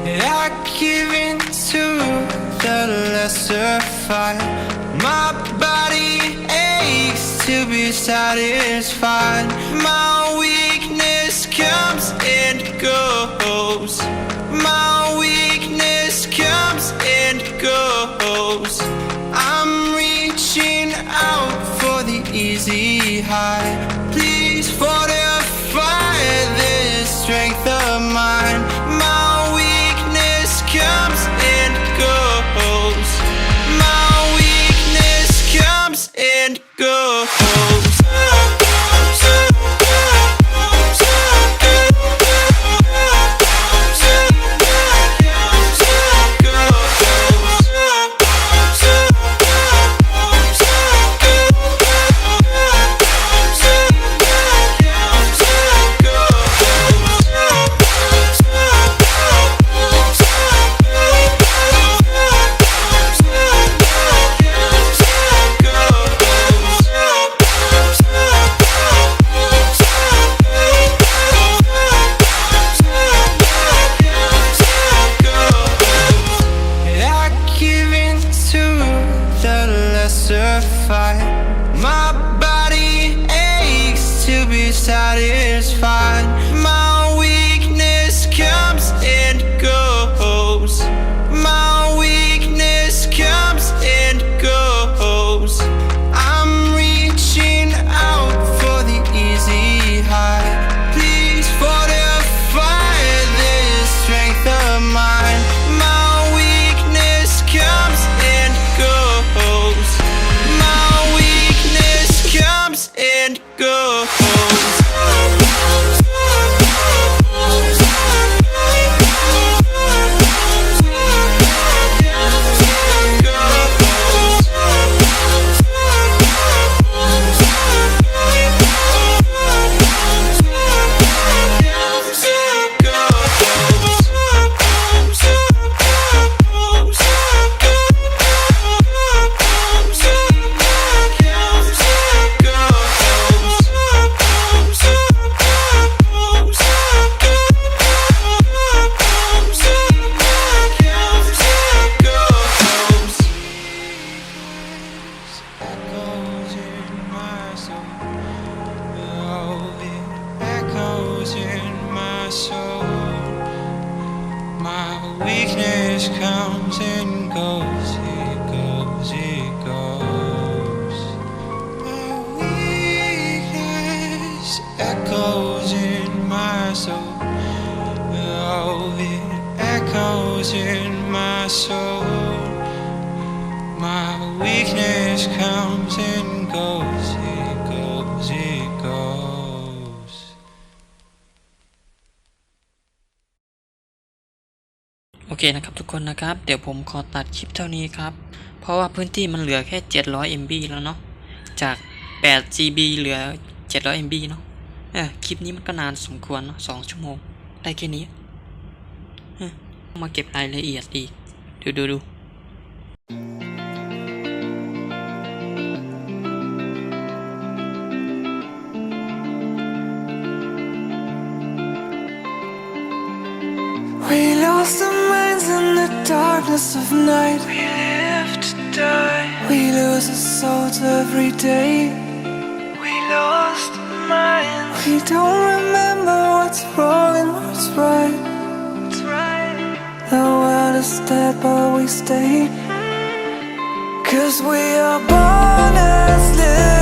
I give in to the lesser fight. My body aches to be satisfied. My weakness comes and goes. My weakness comes and goes. I'm reaching out for the easy high. Please fortify this strength of mine. My weakness comes and goes. My lesser fight. My body aches to be satisfied. My weakness comes and goes. My weakness comes and goes. I'm reaching out for the easy high. Please fortify this strength of mine. My weakness comes and goes. My weakness comes and goes. Weakness comes and goes, it goes, it goes. My weakness echoes in my soul. Oh, it echoes in my soul. My weakness comes and goes, it goes, it goes. โอเคนะครับทุกคนนะครับเดี๋ยวผมขอตัดคลิปเท่านี้ครับเพราะว่าพื้นที่มันเหลือแค่700 MB แล้วเนาะจาก8 GB เหลือ700 MB เนาะคลิปนี้มันก็นานสมควรเนาะ2 ชั่วโมงได้แค่นี้มาเก็บรายละเอียดอีกดู We lost our minds in the darkness of night. We live to die. We lose our souls every day. We lost our minds. We don't remember what's wrong and what's right. What's right. The world is dead, but we stay. 'Cause we are born as living.